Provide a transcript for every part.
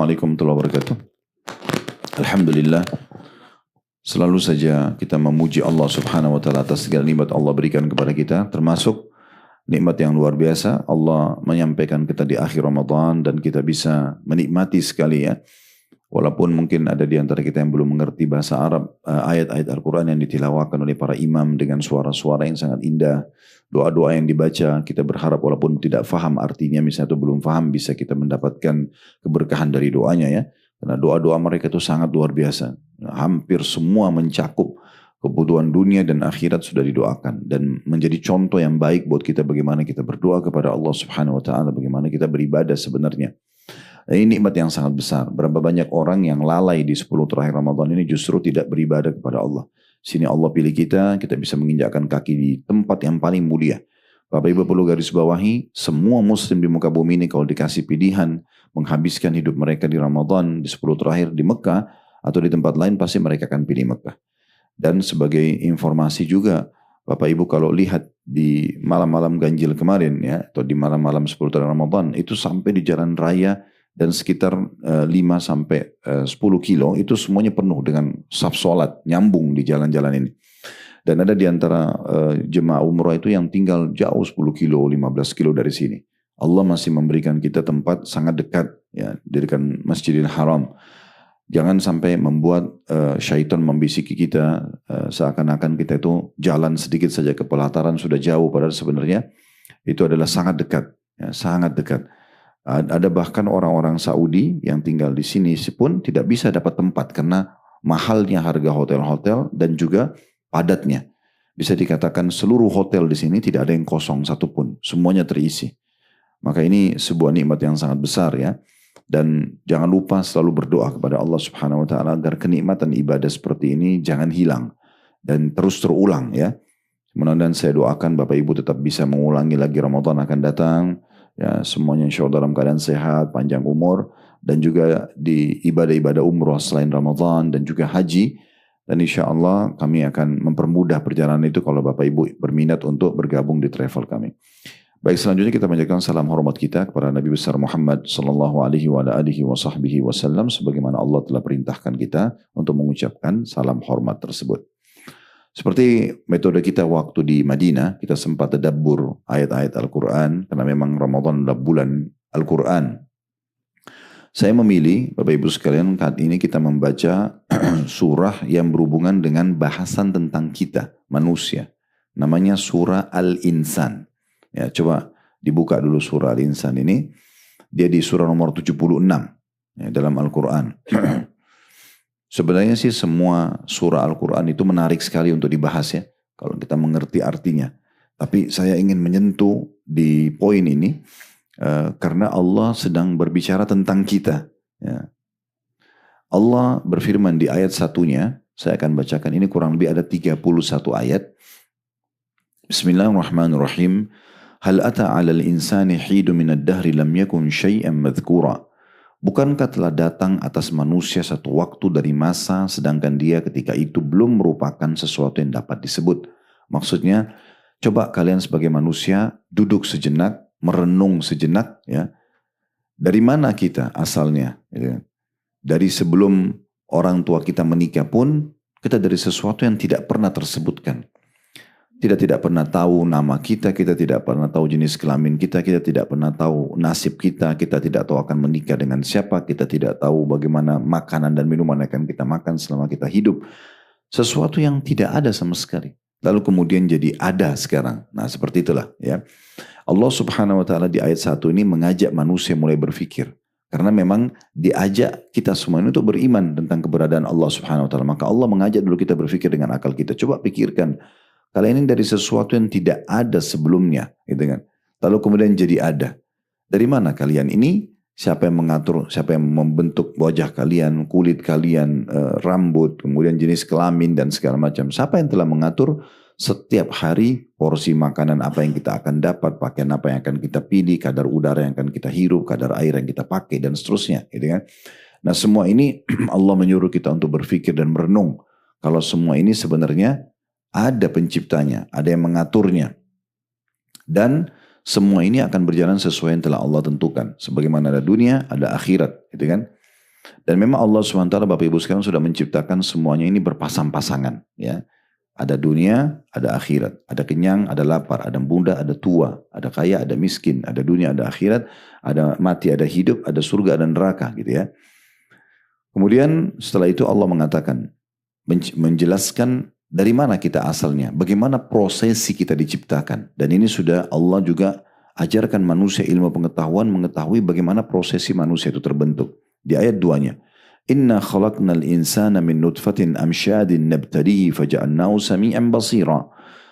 Assalamualaikum warahmatullahi wabarakatuh. Alhamdulillah, selalu saja kita memuji Allah Subhanahu wa taala atas segala nikmat Allah berikan kepada kita, termasuk nikmat yang luar biasa Allah menyampaikan kita di akhir Ramadan dan kita bisa menikmati sekali ya. Walaupun mungkin ada di antara kita yang belum mengerti bahasa Arab, ayat-ayat Al-Quran yang ditilawakan oleh para imam dengan suara-suara yang sangat indah, doa-doa yang dibaca, kita berharap walaupun tidak faham artinya misalnya atau belum faham bisa kita mendapatkan keberkahan dari doanya ya. Karena doa-doa mereka itu sangat luar biasa. Hampir semua mencakup kebutuhan dunia dan akhirat sudah didoakan. Dan menjadi contoh yang baik buat kita bagaimana kita berdoa kepada Allah Subhanahu Wa Taala, bagaimana kita beribadah sebenarnya. Ini nikmat yang sangat besar. Berapa banyak orang yang lalai di 10 terakhir Ramadan ini justru tidak beribadah kepada Allah. Sini Allah pilih kita bisa menginjakkan kaki di tempat yang paling mulia. Bapak Ibu perlu garis bawahi, semua muslim di muka bumi ini kalau dikasih pilihan menghabiskan hidup mereka di Ramadan di 10 terakhir di Mekah atau di tempat lain, pasti mereka akan pilih Mekah. Dan sebagai informasi juga, Bapak Ibu kalau lihat di malam-malam ganjil kemarin ya, atau di malam-malam 10 terakhir Ramadan, itu sampai di jalan raya dan sekitar 5 sampai 10 kilo itu semuanya penuh dengan saf sholat nyambung di jalan-jalan ini. Dan ada di antara jemaah umrah itu yang tinggal jauh 10 kilo, 15 kilo dari sini. Allah masih memberikan kita tempat sangat dekat ya, dirikan Masjidil Haram. Jangan sampai membuat syaitan membisiki kita seakan-akan kita itu jalan sedikit saja ke pelataran sudah jauh, padahal sebenarnya itu adalah sangat dekat ya, sangat dekat. Ada bahkan orang-orang Saudi yang tinggal di sini pun tidak bisa dapat tempat karena mahalnya harga hotel-hotel dan juga padatnya. Bisa dikatakan seluruh hotel di sini tidak ada yang kosong satupun, semuanya terisi. Maka ini sebuah nikmat yang sangat besar ya. Dan jangan lupa selalu berdoa kepada Allah Subhanahu Wa Taala agar kenikmatan ibadah seperti ini jangan hilang dan terus terulang ya. Mudah-mudahan saya doakan Bapak Ibu tetap bisa mengulangi lagi Ramadan akan datang. Ya, semuanya insya Allah dalam keadaan sehat, panjang umur, dan juga di ibadah-ibadah umroh selain Ramadan dan juga haji. Dan insya Allah kami akan mempermudah perjalanan itu kalau Bapak Ibu berminat untuk bergabung di travel kami. Baik, selanjutnya kita panjatkan salam hormat kita kepada Nabi besar Muhammad sallallahu alaihi wasallam sebagaimana Allah telah perintahkan kita untuk mengucapkan salam hormat tersebut. Seperti metode kita waktu di Madinah, kita sempat tadabbur ayat-ayat Al-Quran, karena memang Ramadan adalah bulan Al-Quran. Saya memilih, Bapak Ibu sekalian, saat ini kita membaca surah yang berhubungan dengan bahasan tentang kita, manusia. Namanya surah Al-Insan. Ya, coba dibuka dulu surah Al-Insan ini. Dia di surah nomor 76 ya, dalam Al-Quran. Sebenarnya sih semua surah Al-Quran itu menarik sekali untuk dibahas ya. Kalau kita mengerti artinya. Tapi saya ingin menyentuh di poin ini. Karena Allah sedang berbicara tentang kita. Ya. Allah berfirman di ayat satunya. Saya akan bacakan ini kurang lebih ada 31 ayat. Bismillahirrahmanirrahim. Hal ata 'alal insani hidu minad dahri lam yakun syai'an madhkura. Bukankah telah datang atas manusia satu waktu dari masa sedangkan dia ketika itu belum merupakan sesuatu yang dapat disebut. Maksudnya, coba kalian sebagai manusia duduk sejenak, merenung sejenak ya. Dari mana kita asalnya? Ya. Dari sebelum orang tua kita menikah pun, kita dari sesuatu yang tidak pernah tersebutkan. Kita tidak pernah tahu nama kita tidak pernah tahu jenis kelamin kita tidak pernah tahu nasib kita tidak tahu akan menikah dengan siapa, kita tidak tahu bagaimana makanan dan minuman yang akan kita makan selama kita hidup. Sesuatu yang tidak ada sama sekali. Lalu kemudian jadi ada sekarang. Nah seperti itulah ya. Allah Subhanahu Wa Taala di ayat 1 ini mengajak manusia mulai berpikir. Karena memang diajak kita semua ini untuk beriman tentang keberadaan Allah Subhanahu Wa Taala. Maka Allah mengajak dulu kita berpikir dengan akal kita. Coba pikirkan. Kalian ini dari sesuatu yang tidak ada sebelumnya, gitu kan? Lalu kemudian jadi ada. Dari mana kalian ini? Siapa yang mengatur? Siapa yang membentuk wajah kalian, kulit kalian, rambut, kemudian jenis kelamin dan segala macam? Siapa yang telah mengatur setiap hari porsi makanan apa yang kita akan dapat, pakaian apa yang akan kita pilih, kadar udara yang akan kita hirup, kadar air yang kita pakai dan seterusnya, gitu kan? Nah semua ini Allah menyuruh kita untuk berpikir dan merenung. Kalau semua ini sebenarnya ada penciptanya, ada yang mengaturnya. Dan semua ini akan berjalan sesuai yang telah Allah tentukan. Sebagaimana ada dunia, ada akhirat. Gitu kan? Dan memang Allah SWT Bapak Ibu sekarang sudah menciptakan semuanya ini berpasang-pasangan. Ya. Ada dunia, ada akhirat. Ada kenyang, ada lapar. Ada muda, ada tua. Ada kaya, ada miskin. Ada dunia, ada akhirat. Ada mati, ada hidup. Ada surga, ada neraka. Gitu ya. Kemudian setelah itu Allah mengatakan, menjelaskan dari mana kita asalnya, bagaimana prosesi kita diciptakan. Dan ini sudah Allah juga ajarkan manusia ilmu pengetahuan, mengetahui bagaimana prosesi manusia itu terbentuk. Di ayat 2-nya, Inna khalaqnal insana min nutfatin amsyadin nabtadihi faja'alnahu sami'an basira.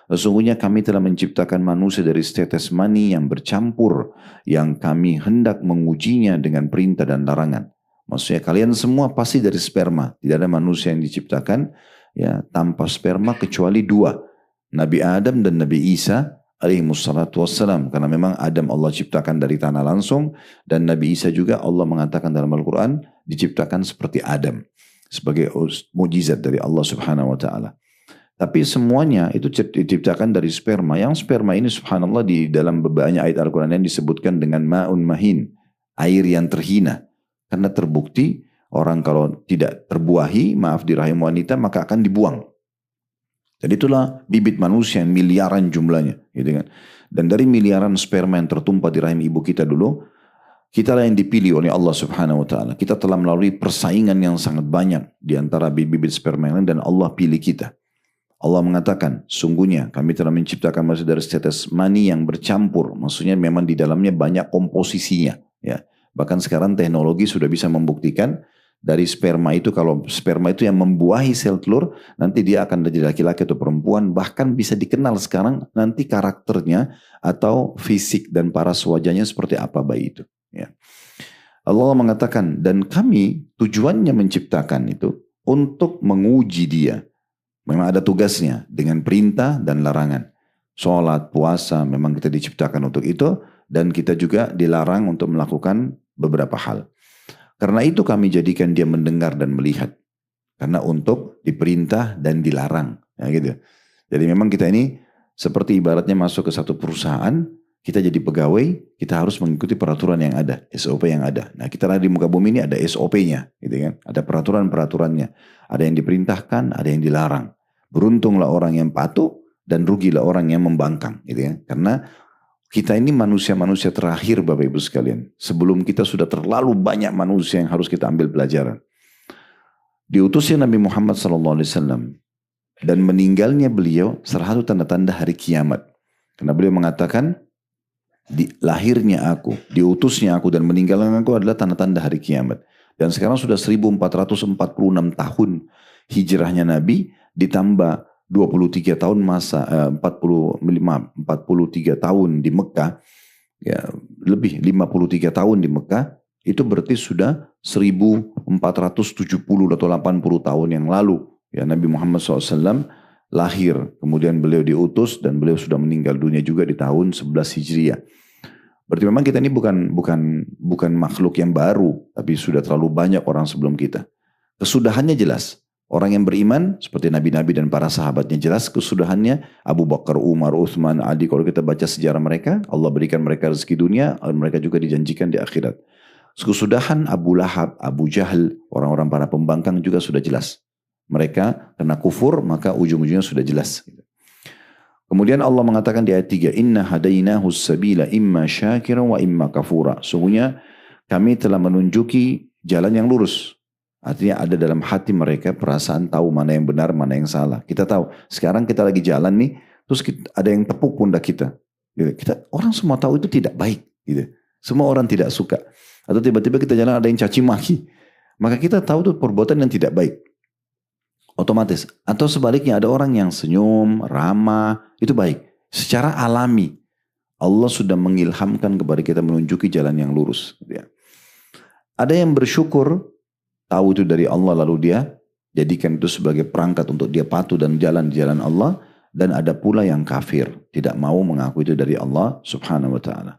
Sesungguhnya kami telah menciptakan manusia dari setetes mani yang bercampur, yang kami hendak mengujinya dengan perintah dan larangan. Maksudnya kalian semua pasti dari sperma. Tidak ada manusia yang diciptakan ya tanpa sperma kecuali 2. Nabi Adam dan Nabi Isa alaihimussalatu wassalam. Karena memang Adam Allah ciptakan dari tanah langsung. Dan Nabi Isa juga Allah mengatakan dalam Al-Quran diciptakan seperti Adam. Sebagai mujizat dari Allah subhanahu wa ta'ala. Tapi semuanya itu diciptakan dari sperma. Yang sperma ini subhanallah di dalam banyak ayat Al-Quran yang disebutkan dengan ma'un mahin. Air yang terhina. Karena terbukti orang kalau tidak terbuahi, maaf di rahim wanita, maka akan dibuang. Dan itulah bibit manusia yang miliaran jumlahnya. Gitu kan. Dan dari miliaran sperma yang tertumpah di rahim ibu kita dulu, kita lah yang dipilih oleh Allah subhanahu wa ta'ala. Kita telah melalui persaingan yang sangat banyak di antara bibit sperma yang lain dan Allah pilih kita. Allah mengatakan, sungguhnya kami telah menciptakan manusia dari setetes mani yang bercampur. Maksudnya memang di dalamnya banyak komposisinya. Ya. Bahkan sekarang teknologi sudah bisa membuktikan dari sperma itu, kalau sperma itu yang membuahi sel telur, nanti dia akan jadi laki-laki atau perempuan, bahkan bisa dikenal sekarang nanti karakternya atau fisik dan paras wajahnya seperti apa bayi itu. Ya. Allah mengatakan, dan kami tujuannya menciptakan itu untuk menguji dia. Memang ada tugasnya dengan perintah dan larangan. Sholat, puasa, memang kita diciptakan untuk itu. Dan kita juga dilarang untuk melakukan beberapa hal. Karena itu kami jadikan dia mendengar dan melihat. Karena untuk diperintah dan dilarang. Ya gitu. Jadi memang kita ini seperti ibaratnya masuk ke satu perusahaan, kita jadi pegawai, kita harus mengikuti peraturan yang ada, SOP yang ada. Nah kita di muka bumi ini ada SOP-nya. Gitu kan? Ada peraturan-peraturannya. Ada yang diperintahkan, ada yang dilarang. Beruntunglah orang yang patuh dan rugilah orang yang membangkang. Gitu kan? Karena kita ini manusia-manusia terakhir Bapak Ibu sekalian. Sebelum kita sudah terlalu banyak manusia yang harus kita ambil pelajaran. Diutusnya Nabi Muhammad SAW. Dan meninggalnya beliau salah satu tanda-tanda hari kiamat. Karena beliau mengatakan, lahirnya aku, diutusnya aku dan meninggalnya aku adalah tanda-tanda hari kiamat. Dan sekarang sudah 1446 tahun hijrahnya Nabi ditambah 23 tahun masa 43 tahun di Mekah, ya lebih 53 tahun di Mekah, itu berarti sudah 1470 atau 80 tahun yang lalu ya Nabi Muhammad SAW lahir, kemudian beliau diutus dan beliau sudah meninggal dunia juga di tahun 11 Hijriah. Berarti memang kita ini bukan makhluk yang baru, tapi sudah terlalu banyak orang sebelum kita. Kesudahannya jelas. Orang yang beriman seperti nabi-nabi dan para sahabatnya jelas kesudahannya. Abu Bakar, Umar, Uthman, Ali, kalau kita baca sejarah mereka, Allah berikan mereka rezeki dunia, mereka juga dijanjikan di akhirat. Kesudahan Abu Lahab, Abu Jahal, orang-orang para pembangkang juga sudah jelas. Mereka kena kufur, maka ujung-ujungnya sudah jelas. Kemudian Allah mengatakan di ayat 3, Inna hadainahu sabila imma syakiran wa imma kafura. Sungguhnya kami telah menunjuki jalan yang lurus. Artinya ada dalam hati mereka perasaan tahu mana yang benar, mana yang salah. Kita tahu, sekarang kita lagi jalan nih, terus ada yang tepuk pundak kita. Kita orang semua tahu itu tidak baik. Gitu. Semua orang tidak suka. Atau tiba-tiba kita jalan ada yang caci maki. Maka kita tahu itu perbuatan yang tidak baik. Otomatis. Atau sebaliknya ada orang yang senyum, ramah, itu baik. Secara alami, Allah sudah mengilhamkan kepada kita menunjuki jalan yang lurus. Gitu ya. Ada yang bersyukur, tahu itu dari Allah lalu dia jadikan itu sebagai perangkat untuk dia patuh dan jalan di jalan Allah. Dan ada pula yang kafir, tidak mau mengaku itu dari Allah subhanahu wa ta'ala.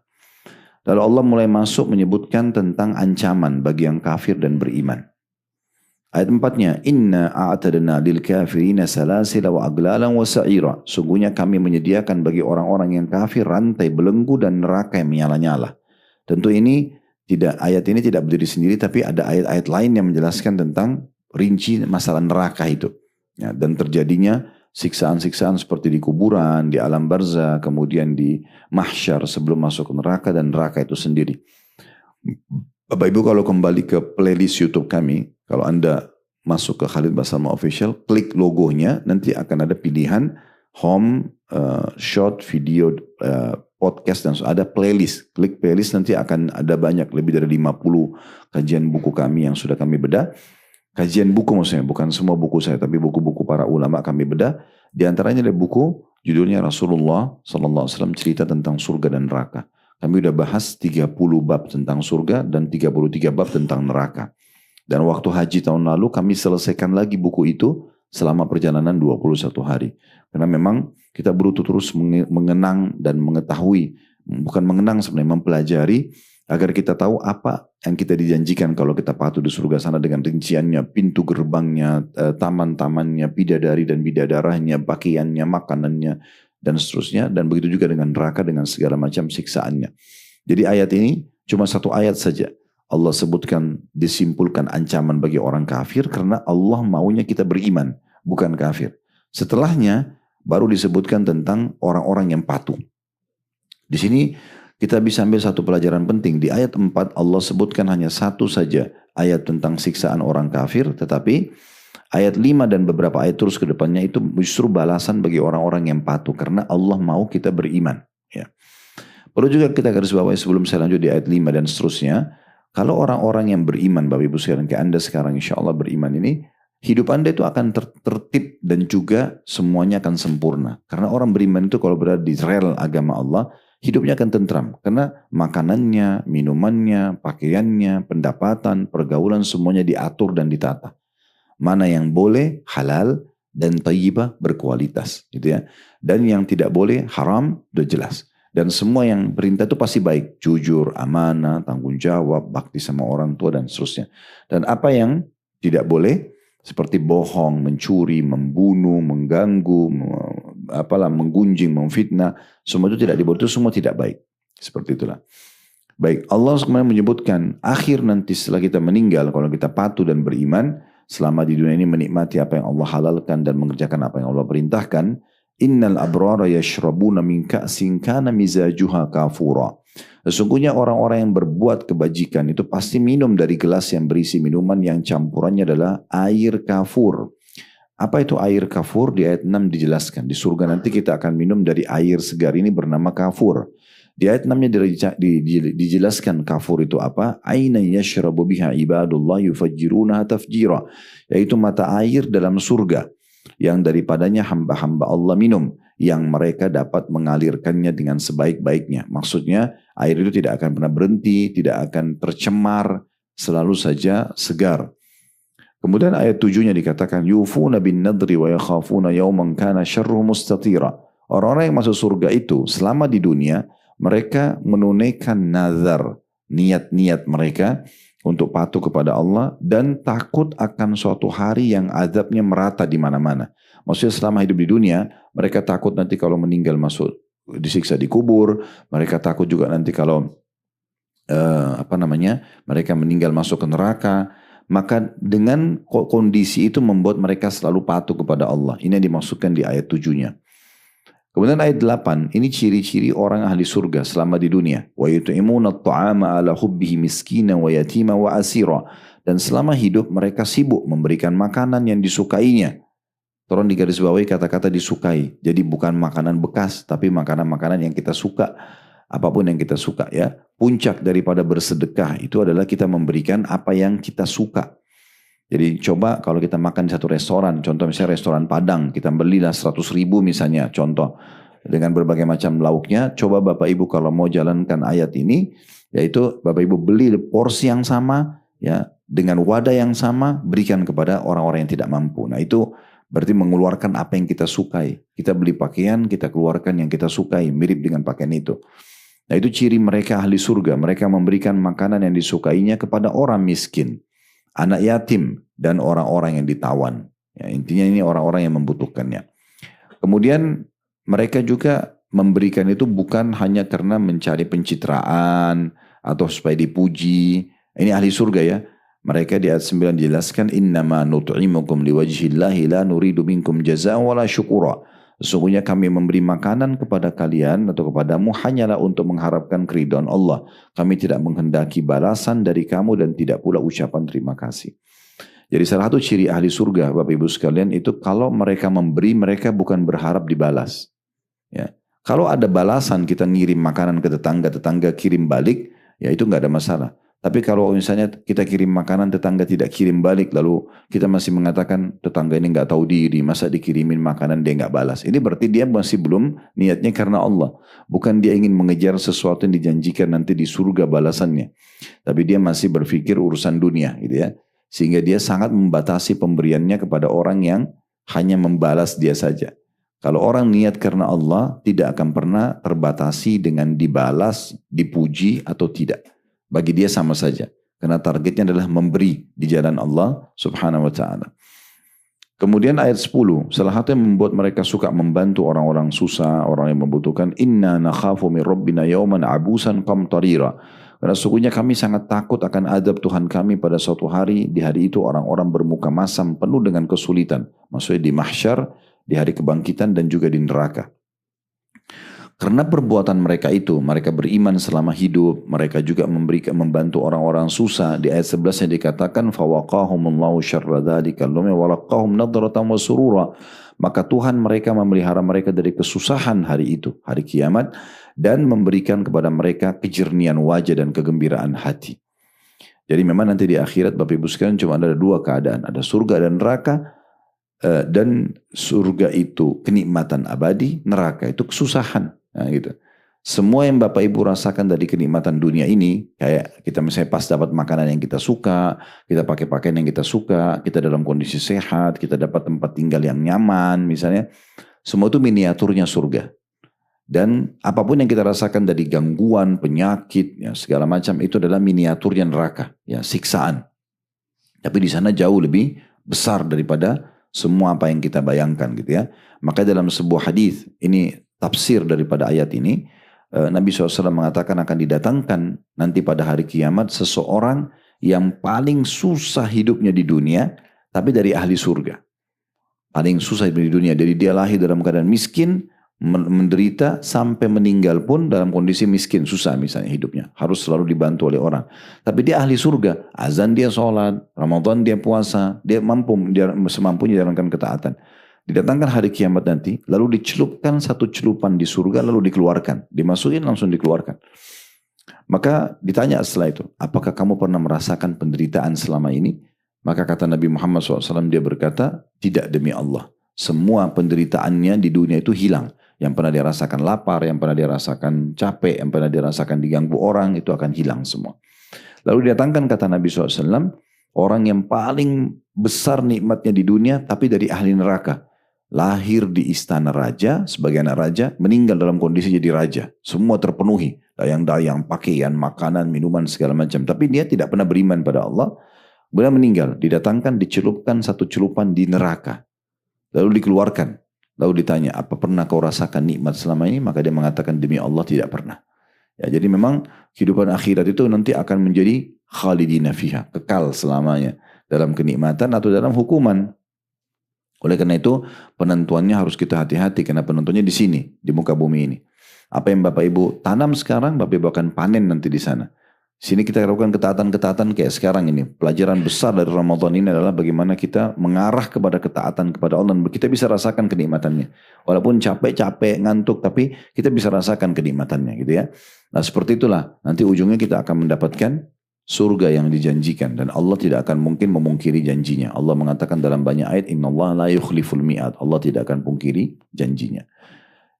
Lalu Allah mulai masuk menyebutkan tentang ancaman bagi yang kafir dan beriman. Ayat 4-nya, Inna a'tadna lil kafirina salasila wa aglalan wa sa'ira. Sungguhnya kami menyediakan bagi orang-orang yang kafir rantai belenggu dan neraka yang menyala-nyala. Tentu ini Tidak, ayat ini tidak berdiri sendiri, tapi ada ayat-ayat lain yang menjelaskan tentang rinci masalah neraka itu. Ya, dan terjadinya siksaan-siksaan seperti di kuburan, di alam barzah, kemudian di mahsyar sebelum masuk ke neraka dan neraka itu sendiri. Bapak Ibu kalau kembali ke playlist YouTube kami, kalau Anda masuk ke Khalid Basalamah Official, klik logonya, nanti akan ada pilihan home, short, video, podcast, dan ada playlist. Klik playlist nanti akan ada banyak, lebih dari 50 kajian buku kami yang sudah kami bedah. Kajian buku maksudnya, bukan semua buku saya, tapi buku-buku para ulama kami bedah. Di antaranya ada buku, judulnya Rasulullah SAW cerita tentang surga dan neraka. Kami udah bahas 30 bab tentang surga dan 33 bab tentang neraka. Dan waktu haji tahun lalu kami selesaikan lagi buku itu selama perjalanan 21 hari. Karena memang kita berutuh terus mengenang dan mengetahui, bukan mengenang sebenarnya, mempelajari agar kita tahu apa yang kita dijanjikan kalau kita patuh di surga sana dengan rinciannya, pintu gerbangnya, taman-tamannya, bidadari dan bidadarahnya, pakaiannya, makanannya, dan seterusnya. Dan begitu juga dengan neraka dengan segala macam siksaannya. Jadi ayat ini cuma satu ayat saja. Allah sebutkan, disimpulkan ancaman bagi orang kafir karena Allah maunya kita beriman, bukan kafir. Setelahnya baru disebutkan tentang orang-orang yang patuh. Di sini kita bisa ambil satu pelajaran penting. Di ayat 4 Allah sebutkan hanya satu saja ayat tentang siksaan orang kafir, tetapi ayat 5 dan beberapa ayat terus ke depannya itu justru balasan bagi orang-orang yang patuh karena Allah mau kita beriman. Ya. Perlu juga kita garis bawahi sebelum saya lanjut di ayat 5 dan seterusnya. Kalau orang-orang yang beriman, Bapak Ibu sekalian, kayak Anda sekarang insya Allah beriman ini, hidup Anda itu akan tertib dan juga semuanya akan sempurna. Karena orang beriman itu kalau berada di rel agama Allah, hidupnya akan tentram. Karena makanannya, minumannya, pakaiannya, pendapatan, pergaulan semuanya diatur dan ditata. Mana yang boleh, halal, dan thayyibah, berkualitas. Gitu ya. Dan yang tidak boleh, haram, udah jelas. Dan semua yang perintah itu pasti baik. Jujur, amanah, tanggung jawab, bakti sama orang tua, dan seterusnya. Dan apa yang tidak boleh, seperti bohong, mencuri, membunuh, mengganggu, menggunjing, memfitnah, semua itu tidak diboleh, itu semua tidak baik. Seperti itulah. Baik, Allah kemudian menyebutkan, akhir nanti setelah kita meninggal, kalau kita patuh dan beriman, selama di dunia ini menikmati apa yang Allah halalkan dan mengerjakan apa yang Allah perintahkan, innal abrara yashrabuna min ka'sin kana mizajuha kafura. Sesungguhnya orang-orang yang berbuat kebajikan itu pasti minum dari gelas yang berisi minuman yang campurannya adalah air kafur. Apa itu air kafur? Di ayat 6 dijelaskan. Di surga nanti kita akan minum dari air segar ini bernama kafur. Di ayat 6-nya dijelaskan kafur itu apa? Aina yashrabu biha ibadullah yufajjiruna tafjira. Yaitu mata air dalam surga yang daripadanya hamba-hamba Allah minum, yang mereka dapat mengalirkannya dengan sebaik-baiknya. Maksudnya air itu tidak akan pernah berhenti, tidak akan tercemar, selalu saja segar. Kemudian ayat 7-nya dikatakan yufuna bin nadri wa yakhafuna yawman kana syarruhu mustatira. Orang-orang yang masuk surga itu selama di dunia mereka menunaikan nazar, niat-niat mereka untuk patuh kepada Allah dan takut akan suatu hari yang azabnya merata di mana-mana. Maksudnya selama hidup di dunia, mereka takut nanti kalau meninggal masuk disiksa di kubur, mereka takut juga nanti kalau mereka meninggal masuk ke neraka. Maka dengan kondisi itu membuat mereka selalu patuh kepada Allah. Ini yang dimaksudkan di ayat 7-nya. Kemudian ayat 8, ini ciri-ciri orang ahli surga selama di dunia. Wa yut'imuna at-ta'ama ala hubbihi miskina wa yatima wa asira. Dan selama hidup mereka sibuk memberikan makanan yang disukainya. Tolong digarisbawahi kata-kata disukai. Jadi bukan makanan bekas, tapi makanan-makanan yang kita suka. Apapun yang kita suka ya. Puncak daripada bersedekah itu adalah kita memberikan apa yang kita suka. Jadi coba kalau kita makan di satu restoran, contoh misalnya restoran Padang, kita belilah 100.000 misalnya, contoh. Dengan berbagai macam lauknya, coba Bapak Ibu kalau mau jalankan ayat ini, yaitu Bapak Ibu beli porsi yang sama, ya dengan wadah yang sama, berikan kepada orang-orang yang tidak mampu. Nah itu berarti mengeluarkan apa yang kita sukai. Kita beli pakaian, kita keluarkan yang kita sukai, mirip dengan pakaian itu. Nah itu ciri mereka ahli surga, mereka memberikan makanan yang disukainya kepada orang miskin, anak yatim, dan orang-orang yang ditawan. Ya, intinya ini orang-orang yang membutuhkannya. Kemudian mereka juga memberikan itu bukan hanya karena mencari pencitraan atau supaya dipuji. Ini ahli surga ya. Mereka di ayat 9 dijelaskan, innama nut'imukum liwajhillahi la nuridu minkum jazaa'an wala syukura. Sesungguhnya kami memberi makanan kepada kalian atau kepadamu hanyalah untuk mengharapkan keridhaan Allah. Kami tidak menghendaki balasan dari kamu dan tidak pula ucapan terima kasih. Jadi salah satu ciri ahli surga Bapak Ibu sekalian itu kalau mereka memberi, mereka bukan berharap dibalas. Ya. Kalau ada balasan kita ngirim makanan ke tetangga, tetangga kirim balik, ya itu nggak ada masalah. Tapi kalau misalnya kita kirim makanan, tetangga tidak kirim balik, lalu kita masih mengatakan tetangga ini nggak tahu diri, masa dikirimin makanan dia nggak balas. Ini berarti dia masih belum niatnya karena Allah. Bukan dia ingin mengejar sesuatu yang dijanjikan nanti di surga balasannya. Tapi dia masih berpikir urusan dunia gitu ya. Sehingga dia sangat membatasi pemberiannya kepada orang yang hanya membalas dia saja. Kalau orang niat karena Allah, tidak akan pernah terbatasi dengan dibalas, dipuji atau tidak. Bagi dia sama saja. Karena targetnya adalah memberi di jalan Allah subhanahu wa ta'ala. Kemudian ayat 10. Salah satu yang membuat mereka suka membantu orang-orang susah, orang yang membutuhkan. Inna nakhafu min rabbina yawman abusan qamtarira. Karena sesungguhnya kami sangat takut akan azab Tuhan kami pada suatu hari. Di hari itu orang-orang bermuka masam penuh dengan kesulitan. Maksudnya di mahsyar, di hari kebangkitan dan juga di neraka. Karena perbuatan mereka itu, mereka beriman selama hidup, mereka juga membantu orang-orang susah. Di ayat 11 yang dikatakan, fawaqahumullahu syarra dzalika al-yawmi wa laqahum nadratan wa surura. Maka Tuhan mereka memelihara mereka dari kesusahan hari itu, hari kiamat, dan memberikan kepada mereka kejernihan wajah dan kegembiraan hati. Jadi memang nanti di akhirat Bapak Ibu sekalian cuma ada dua keadaan, ada surga dan neraka. Dan surga itu kenikmatan abadi, neraka itu kesusahan. Nah, gitu. Semua yang Bapak Ibu rasakan dari kenikmatan dunia ini, kayak kita misalnya pas dapat makanan yang kita suka, kita pakai pakaian yang kita suka, kita dalam kondisi sehat, kita dapat tempat tinggal yang nyaman misalnya, semua itu miniaturnya surga. Dan apapun yang kita rasakan dari gangguan, penyakit, ya, segala macam itu adalah miniaturnya neraka, ya, siksaan. Tapi di sana jauh lebih besar daripada semua apa yang kita bayangkan gitu ya. Maka dalam sebuah hadis ini tafsir daripada ayat ini, Nabi SAW mengatakan akan didatangkan nanti pada hari kiamat seseorang yang paling susah hidupnya di dunia, tapi dari ahli surga. Paling susah hidupnya di dunia, jadi dia lahir dalam keadaan miskin, menderita sampai meninggal pun dalam kondisi miskin, susah misalnya hidupnya. Harus selalu dibantu oleh orang. Tapi dia ahli surga, azan dia sholat, Ramadan dia puasa, dia semampunya jalankan ketaatan. Didatangkan hari kiamat nanti, lalu dicelupkan satu celupan di surga, lalu dikeluarkan. Dimasukin langsung dikeluarkan. Maka ditanya setelah itu, apakah kamu pernah merasakan penderitaan selama ini? Maka kata Nabi Muhammad SAW, dia berkata, tidak demi Allah. Semua penderitaannya di dunia itu hilang. Yang pernah dia rasakan lapar, yang pernah dia rasakan capek, yang pernah dia rasakan diganggu orang, itu akan hilang semua. Lalu didatangkan kata Nabi SAW, orang yang paling besar nikmatnya di dunia, tapi dari ahli neraka. Lahir di istana raja, sebagai anak raja, meninggal dalam kondisi jadi raja. Semua terpenuhi, dayang-dayang, pakaian, makanan, minuman, segala macam. Tapi dia tidak pernah beriman pada Allah. Beliau meninggal, didatangkan, dicelupkan satu celupan di neraka. Lalu dikeluarkan. Lalu ditanya, apa pernah kau rasakan nikmat selama ini? Maka dia mengatakan, demi Allah tidak pernah. Ya, jadi memang kehidupan akhirat itu nanti akan menjadi khalidina fiha, kekal selamanya. Dalam kenikmatan atau dalam hukuman. Oleh karena itu, penentuannya harus kita hati-hati. Karena penentuannya di sini, di muka bumi ini. Apa yang Bapak Ibu tanam sekarang, Bapak Ibu akan panen nanti di sana. Sini kita lakukan ketaatan-ketaatan kayak sekarang ini. Pelajaran besar dari Ramadan ini adalah bagaimana kita mengarah kepada ketaatan kepada Allah. Dan kita bisa rasakan kenikmatannya. Walaupun capek-capek, ngantuk, tapi kita bisa rasakan kenikmatannya gitu ya. Nah seperti itulah. Nanti ujungnya kita akan mendapatkan surga yang dijanjikan. Dan Allah tidak akan mungkin memungkiri janjinya. Allah mengatakan dalam banyak ayat, Inna Allah la yukhliful mi'ad. Allah tidak akan pungkiri janjinya.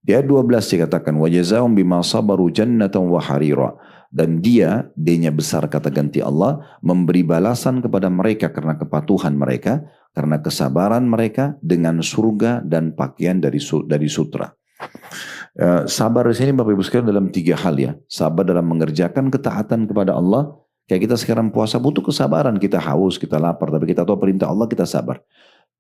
Di ayat 12 dikatakan, وَجَزَاهُمْ بِمَا صَبَرُوا جَنَّةً وَحَرِيرًا. Dan dia-nya besar kata ganti Allah, memberi balasan kepada mereka karena kepatuhan mereka, karena kesabaran mereka dengan surga dan pakaian dari sutra. Sabar di sini Bapak Ibu sekalian dalam 3 hal ya. Sabar dalam mengerjakan ketaatan kepada Allah. Kayak kita sekarang puasa butuh kesabaran. Kita haus, kita lapar, tapi kita tahu perintah Allah, kita sabar.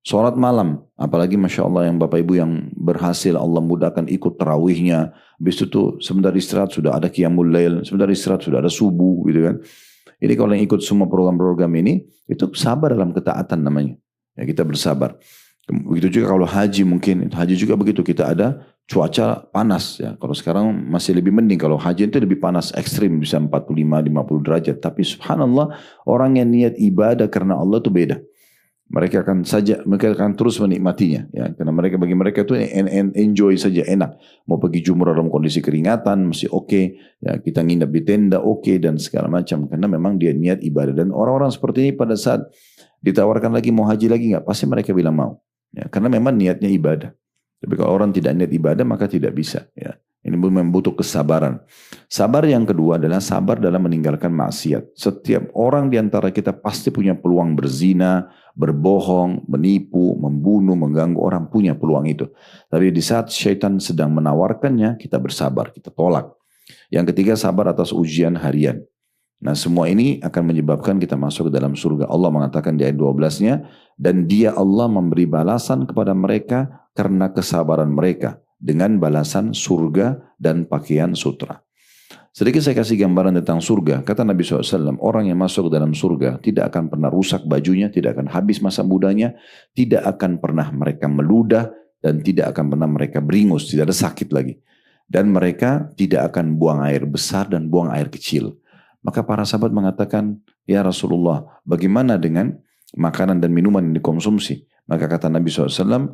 Sholat malam, apalagi Masya Allah yang Bapak Ibu yang berhasil Allah mudahkan ikut tarawihnya. Habis itu sebentar istirahat sudah ada qiyamul lail, sebentar istirahat sudah ada subuh gitu kan. Ini kalau yang ikut semua program-program ini, itu sabar dalam ketaatan namanya. Ya, kita bersabar. Begitu juga kalau haji mungkin, haji juga begitu, kita ada cuaca panas ya. Kalau sekarang masih lebih mending, kalau haji itu lebih panas ekstrim, bisa 45-50 derajat. Tapi subhanallah, orang yang niat ibadah karena Allah itu beda. Mereka akan terus menikmatinya ya, karena bagi mereka itu enjoy saja, enak. Mau pergi jumrah dalam kondisi keringatan masih oke, ya kita nginep di tenda oke, dan segala macam, karena memang dia niat ibadah. Dan orang-orang seperti ini pada saat ditawarkan lagi mau haji lagi nggak, pasti mereka bilang mau ya, karena memang niatnya ibadah. Tapi kalau orang tidak niat ibadah maka tidak bisa ya. Ini membutuh kesabaran. Sabar yang kedua adalah sabar dalam meninggalkan maksiat. Setiap orang di antara kita pasti punya peluang berzina, berbohong, menipu, membunuh, mengganggu orang, punya peluang itu. Tapi di saat syaitan sedang menawarkannya, kita bersabar, kita tolak. Yang ketiga, sabar atas ujian harian. Nah, semua ini akan menyebabkan kita masuk ke dalam surga. Allah mengatakan di ayat 12-nya, dan dia Allah memberi balasan kepada mereka karena kesabaran mereka, dengan balasan surga dan pakaian sutra. Sedikit saya kasih gambaran tentang surga. Kata Nabi SAW, orang yang masuk ke dalam surga tidak akan pernah rusak bajunya, tidak akan habis masa mudanya, tidak akan pernah mereka meludah, dan tidak akan pernah mereka beringus, tidak ada sakit lagi. Dan mereka tidak akan buang air besar dan buang air kecil. Maka para sahabat mengatakan, ya Rasulullah, bagaimana dengan makanan dan minuman yang dikonsumsi? Maka kata Nabi SAW,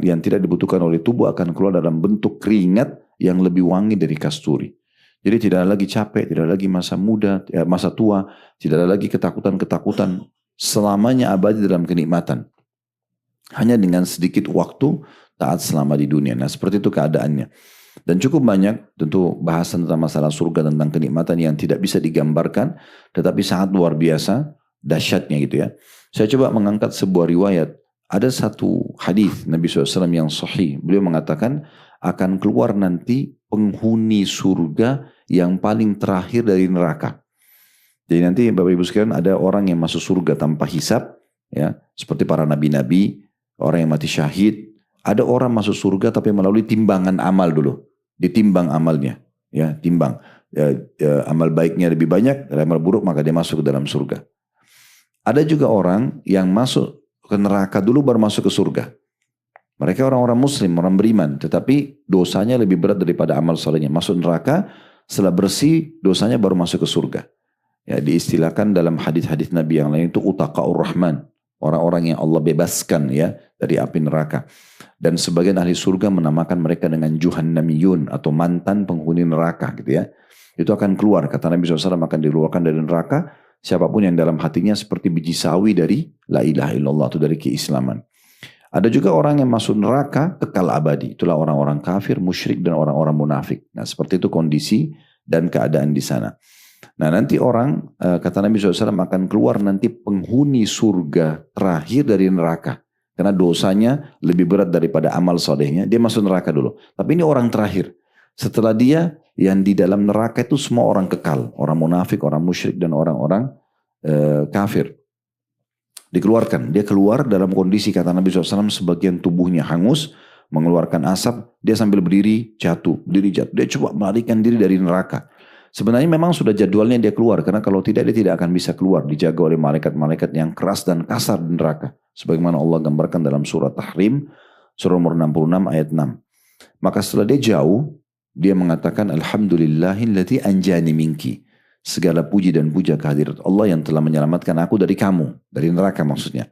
yang tidak dibutuhkan oleh tubuh akan keluar dalam bentuk keringat yang lebih wangi dari kasturi. Jadi tidak ada lagi capek, tidak ada lagi masa muda, masa tua, tidak ada lagi ketakutan-ketakutan, selamanya abadi dalam kenikmatan. Hanya dengan sedikit waktu taat selama di dunia. Nah, seperti itu keadaannya. Dan cukup banyak tentu bahasan tentang masalah surga, tentang kenikmatan yang tidak bisa digambarkan, tetapi sangat luar biasa, dahsyatnya gitu ya. Saya coba mengangkat sebuah riwayat. Ada satu hadis Nabi SAW yang sahih. Beliau mengatakan akan keluar nanti penghuni surga yang paling terakhir dari neraka. Jadi nanti Bapak Ibu sekalian, ada orang yang masuk surga tanpa hisab, ya, seperti para nabi-nabi, orang yang mati syahid. Ada orang masuk surga tapi melalui timbangan amal dulu, ditimbang amalnya, ya, timbang. Amal baiknya lebih banyak, amal buruk, maka dia masuk ke dalam surga. Ada juga orang yang masuk ke neraka dulu baru masuk ke surga. Mereka orang-orang muslim, orang beriman, tetapi dosanya lebih berat daripada amal salehnya. Masuk neraka, setelah bersih dosanya baru masuk ke surga. Ya, diistilahkan dalam hadis-hadis Nabi yang lain itu utaqaur rahman, orang-orang yang Allah bebaskan ya dari api neraka. Dan sebagian ahli surga menamakan mereka dengan juhannamiyun atau mantan penghuni neraka gitu ya. Itu akan keluar, kata Nabi SAW, akan dikeluarkan dari neraka siapapun yang dalam hatinya seperti biji sawi dari la ilaha illallah, atau dari keislaman. Ada juga orang yang masuk neraka kekal abadi. Itulah orang-orang kafir, musyrik, dan orang-orang munafik. Nah, seperti itu kondisi dan keadaan di sana. Nah, nanti orang, kata Nabi SAW, akan keluar nanti penghuni surga terakhir dari neraka. Karena dosanya lebih berat daripada amal solehnya. Dia masuk neraka dulu. Tapi ini orang terakhir. Setelah dia, yang di dalam neraka itu semua orang kekal. Orang munafik, orang musyrik, dan orang-orang kafir. Dikeluarkan. Dia keluar dalam kondisi, kata Nabi SAW, sebagian tubuhnya hangus, mengeluarkan asap. Dia sambil berdiri jatuh. Dia coba melarikan diri dari neraka. Sebenarnya memang sudah jadwalnya dia keluar. Karena kalau tidak, dia tidak akan bisa keluar. Dijaga oleh malaikat-malaikat yang keras dan kasar di neraka. Sebagaimana Allah gambarkan dalam surah Tahrim, surah nomor 66 ayat 6. Maka setelah dia jauh, dia mengatakan, Alhamdulillahilladzi anjani minki. Segala puji dan puja kehadirat Allah yang telah menyelamatkan aku dari kamu. Dari neraka maksudnya.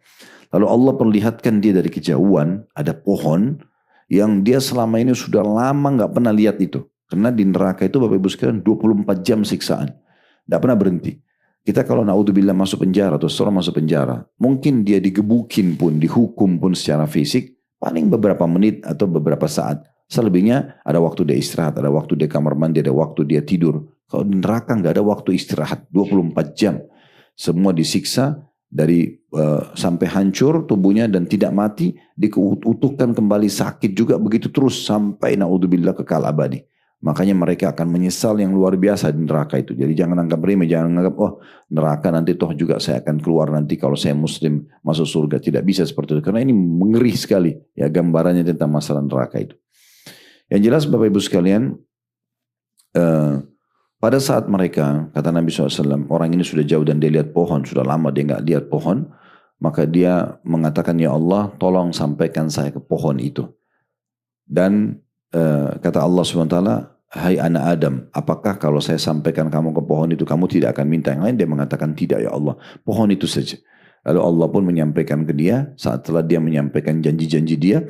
Lalu Allah perlihatkan dia dari kejauhan, ada pohon yang dia selama ini sudah lama gak pernah lihat itu. Karena di neraka itu Bapak Ibu sekalian 24 jam siksaan. Gak pernah berhenti. Kita kalau naudzubillah masuk penjara atau seorang masuk penjara, mungkin dia digebukin pun, dihukum pun secara fisik, paling beberapa menit atau beberapa saat. Selebihnya ada waktu dia istirahat, ada waktu dia kamar mandi, ada waktu dia tidur. Kalau di neraka nggak ada waktu istirahat, 24 jam. Semua disiksa dari sampai hancur tubuhnya dan tidak mati, diutuhkan kembali sakit juga begitu terus sampai naudzubillah kekal abadi. Makanya mereka akan menyesal yang luar biasa di neraka itu. Jadi jangan anggap remeh, jangan anggap oh neraka nanti toh juga saya akan keluar nanti kalau saya muslim masuk surga. Tidak bisa seperti itu. Karena ini mengeri sekali ya gambarannya tentang masalah neraka itu. Yang jelas Bapak Ibu sekalian, pada saat mereka, kata Nabi SAW, orang ini sudah jauh dan dia lihat pohon, sudah lama dia nggak lihat pohon, maka dia mengatakan, ya Allah tolong sampaikan saya ke pohon itu. Dan kata Allah SWT, hai anak Adam, apakah kalau saya sampaikan kamu ke pohon itu, kamu tidak akan minta yang lain? Dia mengatakan, tidak ya Allah, pohon itu saja. Lalu Allah pun menyampaikan ke dia, setelah dia menyampaikan janji-janji dia,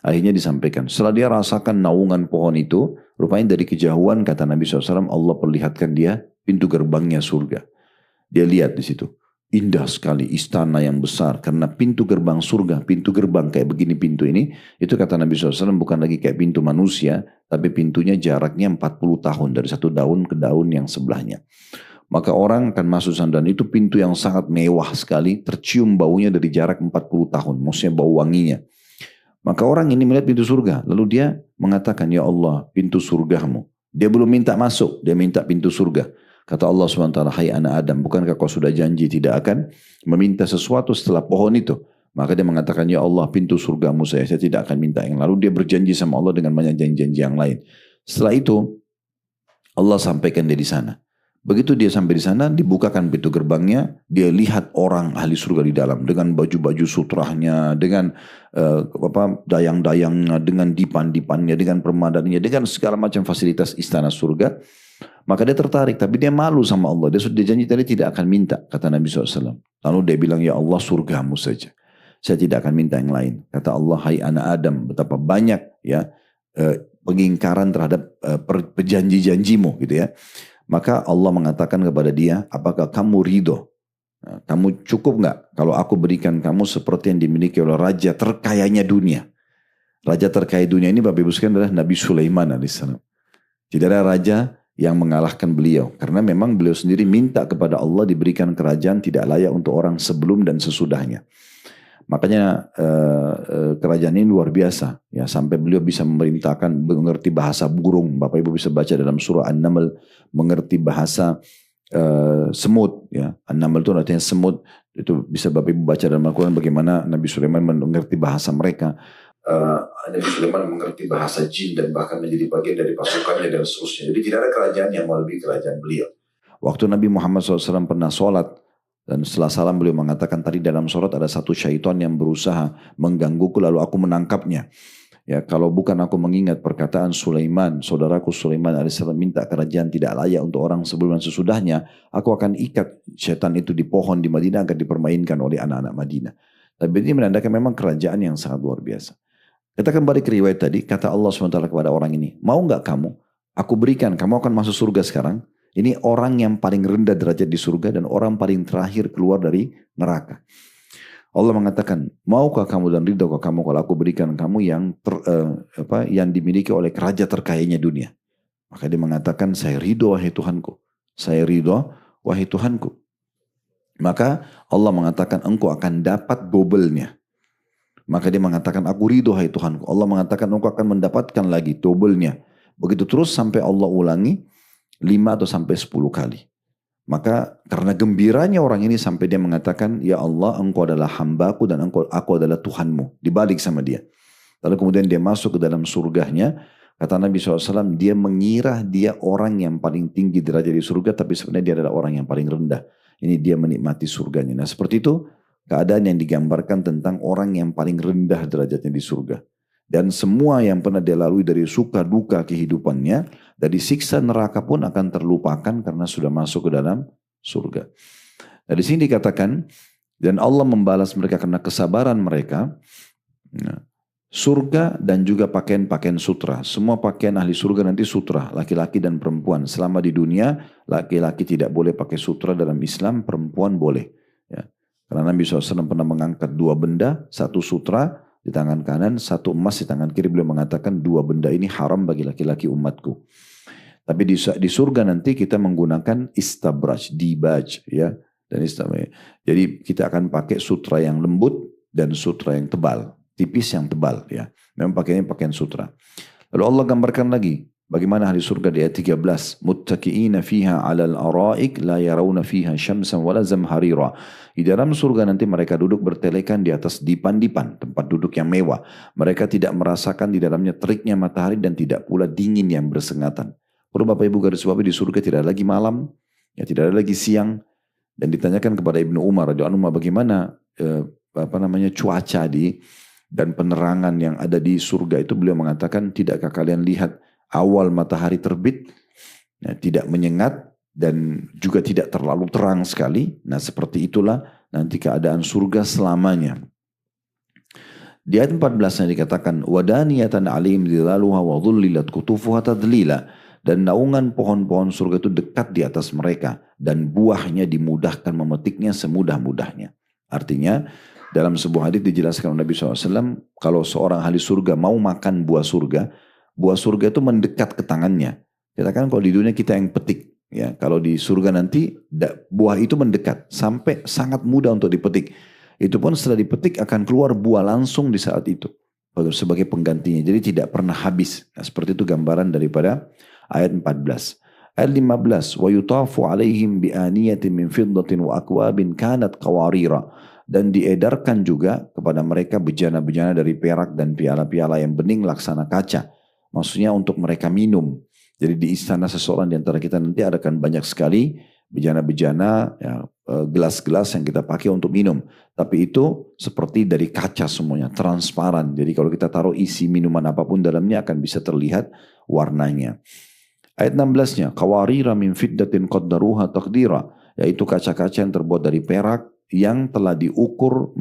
akhirnya disampaikan. Setelah dia rasakan naungan pohon itu, rupanya dari kejauhan, kata Nabi SAW, Allah perlihatkan dia pintu gerbangnya surga. Dia lihat di situ. Indah sekali istana yang besar karena pintu gerbang surga, pintu gerbang kayak begini pintu ini, itu kata Nabi SAW bukan lagi kayak pintu manusia, tapi pintunya jaraknya 40 tahun dari satu daun ke daun yang sebelahnya. Maka orang akan masuk sana dan itu pintu yang sangat mewah sekali, tercium baunya dari jarak 40 tahun, maksudnya bau wanginya. Maka orang ini melihat pintu surga, lalu dia mengatakan, ya Allah pintu surgamu. Dia belum minta masuk, dia minta pintu surga. Kata Allah SWT, hai anak Adam, bukankah kau sudah janji tidak akan meminta sesuatu setelah pohon itu? Maka dia mengatakan, ya Allah pintu surgamu saya tidak akan minta yang lalu. Dia berjanji sama Allah dengan banyak janji-janji yang lain. Setelah itu, Allah sampaikan dia di sana. Begitu dia sampai di sana, dibukakan pintu gerbangnya, dia lihat orang ahli surga di dalam dengan baju-baju sutrahnya, dengan dayang-dayangnya, dengan dipan-dipannya, dengan permadanannya, dengan segala macam fasilitas istana surga. Maka dia tertarik, tapi dia malu sama Allah. Dia sudah janji tadi tidak akan minta, kata Nabi SAW. Lalu dia bilang, ya Allah surgamu saja. Saya tidak akan minta yang lain. Kata Allah, hai anak Adam, betapa banyak ya pengingkaran terhadap perjanji-janjimu gitu ya. Maka Allah mengatakan kepada dia, apakah kamu ridho? Kamu cukup nggak kalau aku berikan kamu seperti yang dimiliki oleh raja terkayanya dunia? Raja terkaya dunia ini Bapak Ibu sekalian adalah Nabi Sulaiman alaihissalam. Tidak ada raja yang mengalahkan beliau. Karena memang beliau sendiri minta kepada Allah diberikan kerajaan tidak layak untuk orang sebelum dan sesudahnya. Makanya kerajaan ini luar biasa. Ya, sampai beliau bisa memerintahkan, mengerti bahasa burung. Bapak Ibu bisa baca dalam surah An-Naml, mengerti bahasa semut. Ya. An-Naml itu artinya semut. Itu bisa Bapak Ibu baca dalam Al-Quran bagaimana Nabi Sulaiman mengerti bahasa mereka. Nabi Sulaiman mengerti bahasa jin dan bahkan menjadi bagian dari pasukannya dan seterusnya. Jadi tidak ada kerajaan yang melebihi kerajaan beliau. Waktu Nabi Muhammad SAW pernah sholat dan setelah salam beliau mengatakan tadi dalam sholat ada satu syaitan yang berusaha menggangguku lalu aku menangkapnya. Ya, kalau bukan aku mengingat perkataan Sulaiman, saudaraku Sulaiman alaihissalam minta kerajaan tidak layak untuk orang sebelum dan sesudahnya, aku akan ikat syaitan itu di pohon di Madinah agar dipermainkan oleh anak-anak Madinah. Tapi ini menandakan memang kerajaan yang sangat luar biasa. Kita kembali ke riwayat tadi, kata Allah SWT kepada orang ini, mau nggak kamu? Aku berikan, kamu akan masuk surga sekarang. Ini orang yang paling rendah derajat di surga dan orang paling terakhir keluar dari neraka. Allah mengatakan, maukah kamu dan ridhokah kamu kalau aku berikan kamu yang dimiliki oleh raja terkayanya dunia? Maka dia mengatakan, saya ridho wahai Tuhanku. Saya ridho wahai Tuhanku. Maka Allah mengatakan, engkau akan dapat dobelnya. Maka dia mengatakan, aku ridho hai Tuhanku. Allah mengatakan, engkau akan mendapatkan lagi dobelnya. Begitu terus sampai Allah ulangi 5 atau sampai 10 kali. Maka karena gembiranya orang ini sampai dia mengatakan, ya Allah engkau adalah hambaku dan aku adalah Tuhanmu. Dibalik sama dia. Lalu kemudian dia masuk ke dalam surganya. Kata Nabi SAW, dia mengira dia orang yang paling tinggi derajat di surga, tapi sebenarnya dia adalah orang yang paling rendah. Ini dia menikmati surganya. Nah seperti itu keadaan yang digambarkan tentang orang yang paling rendah derajatnya di surga. Dan semua yang pernah dia lalui dari suka duka kehidupannya, dari siksa neraka pun akan terlupakan karena sudah masuk ke dalam surga. Dari sini dikatakan, dan Allah membalas mereka karena kesabaran mereka, surga dan juga pakaian-pakaian sutra. Semua pakaian ahli surga nanti sutra, laki-laki dan perempuan. Selama di dunia, laki-laki tidak boleh pakai sutra dalam Islam, perempuan boleh. Ya. Karena Nabi SAW pernah mengangkat 2 benda, 1 sutra di tangan kanan, 1 emas di tangan kiri. Beliau mengatakan 2 benda ini haram bagi laki-laki umatku. Tapi di surga nanti kita menggunakan istabraj, dibaj. Ya. Dan jadi kita akan pakai sutra yang lembut dan sutra yang tebal. Tipis yang tebal. Ya. Memang pakaiannya pakaian sutra. Lalu Allah gambarkan lagi Bagaimana ahli surga di ayat 13? Muttaqiina fiha 'alal araik la yarawna fiha syamsan wala zamharira. Di dalam surga nanti mereka duduk bertelekan di atas dipan-dipan, tempat duduk yang mewah. Mereka tidak merasakan di dalamnya teriknya matahari dan tidak pula dingin yang bersengatan. Perlu Bapak Ibu garis bawahi, di surga tidak ada lagi malam, ya tidak ada lagi siang. Dan ditanyakan kepada Ibnu Umar radhiyallahu anhu bagaimana cuaca dan penerangan yang ada di surga itu, beliau mengatakan, tidakkah kalian lihat awal matahari terbit, ya, tidak menyengat dan juga tidak terlalu terang sekali. Nah seperti itulah nanti keadaan surga selamanya. Di ayat 14 dikatakan wadaniyatan alim dhilaluha wa dhullilat kutufuha tadlila. Dan naungan pohon-pohon surga itu dekat di atas mereka. Dan buahnya dimudahkan memetiknya semudah-mudahnya. Artinya dalam sebuah hadits dijelaskan oleh Nabi SAW, kalau seorang ahli surga mau makan buah surga itu mendekat ke tangannya. Kita kan kalau di dunia kita yang petik. Ya, kalau di surga nanti buah itu mendekat. Sampai sangat mudah untuk dipetik. Itu pun setelah dipetik akan keluar buah langsung di saat itu. Sebagai penggantinya. Jadi tidak pernah habis. Nah, seperti itu gambaran daripada ayat 14. Ayat 15. Wa yutafu alaihim bi'aniyatin min fiddatin wa akwabin kanat qawarira. Dan diedarkan juga kepada mereka bejana-bejana dari perak dan piala-piala yang bening laksana kaca. Maksudnya untuk mereka minum. Jadi di istana seseorang di antara kita nanti adakan banyak sekali bejana-bejana, ya, gelas-gelas yang kita pakai untuk minum. Tapi itu seperti dari kaca semuanya, transparan. Jadi kalau kita taruh isi minuman apapun dalamnya akan bisa terlihat warnanya. Ayat 16-nya, qawarira min fiddatin qaddaruha taqdira, yaitu kaca-kaca yang terbuat dari perak yang telah diukur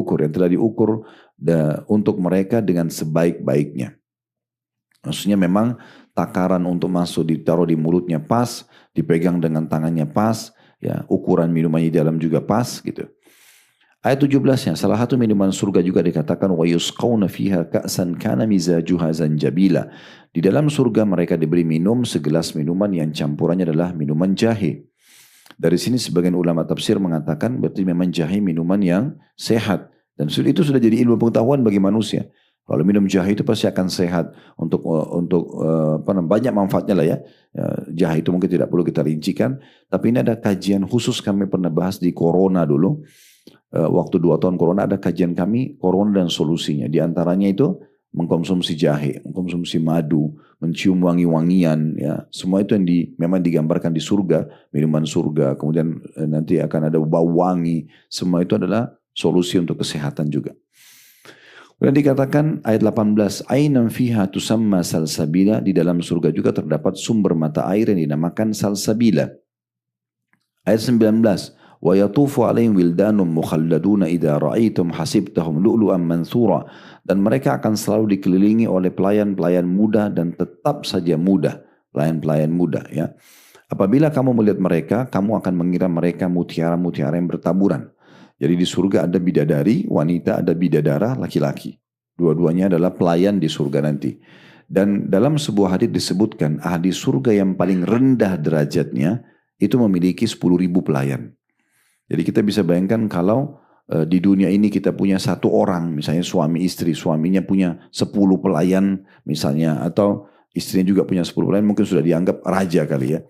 yang telah diukur untuk mereka dengan sebaik-baiknya. Maksudnya memang takaran untuk masuk ditaruh di mulutnya pas, dipegang dengan tangannya pas, ya, ukuran minumannya di dalam juga pas gitu. Ayat 17-nya, salah satu minuman surga juga dikatakan wa yusqawna fiha ka'san kana mizajuha zanjabila. Di dalam surga mereka diberi minum segelas minuman yang campurannya adalah minuman jahe. Dari sini sebagian ulama tafsir mengatakan berarti memang jahe minuman yang sehat, dan itu sudah jadi ilmu pengetahuan bagi manusia. Kalau minum jahe itu pasti akan sehat untuk banyak manfaatnya lah ya. Jahe itu mungkin tidak perlu kita rincikan, tapi ini ada kajian khusus kami pernah bahas di Corona dulu. Waktu 2 tahun Corona ada kajian kami Corona dan solusinya. Di antaranya itu mengkonsumsi jahe, mengkonsumsi madu, mencium wangi-wangian, ya semua itu yang memang digambarkan di surga, minuman surga. Kemudian nanti akan ada bau wangi. Semua itu adalah solusi untuk kesehatan juga. Kemudian dikatakan ayat 18, ainam fiha tusamma salsabila, di dalam surga juga terdapat sumber mata air yang dinamakan salsabila. Ayat 19, wa yatufu alaihim wildanum mukhalladuna idza ra'aitum hasibtahum lu'lu'an mansura, dan mereka akan selalu dikelilingi oleh pelayan-pelayan muda dan tetap saja muda, pelayan-pelayan muda ya. Apabila kamu melihat mereka, kamu akan mengira mereka mutiara-mutiara yang bertaburan. Jadi di surga ada bidadari wanita, ada bidadara laki-laki. Dua-duanya adalah pelayan di surga nanti. Dan dalam sebuah hadits disebutkan ahli surga yang paling rendah derajatnya itu memiliki 10.000 pelayan. Jadi kita bisa bayangkan kalau di dunia ini kita punya 1 orang, misalnya suami istri, suaminya punya 10 pelayan misalnya, atau istrinya juga punya 10 pelayan, mungkin sudah dianggap raja kali ya.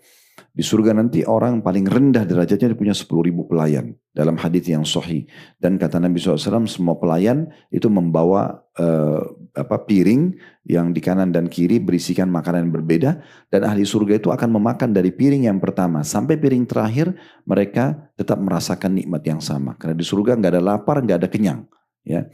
Di surga nanti orang paling rendah derajatnya punya 10.000 pelayan. Dalam hadits yang sahih. Dan kata Nabi SAW, semua pelayan itu membawa piring yang di kanan dan kiri berisikan makanan yang berbeda. Dan ahli surga itu akan memakan dari piring yang pertama sampai piring terakhir, mereka tetap merasakan nikmat yang sama. Karena di surga nggak ada lapar, nggak ada kenyang. Ya.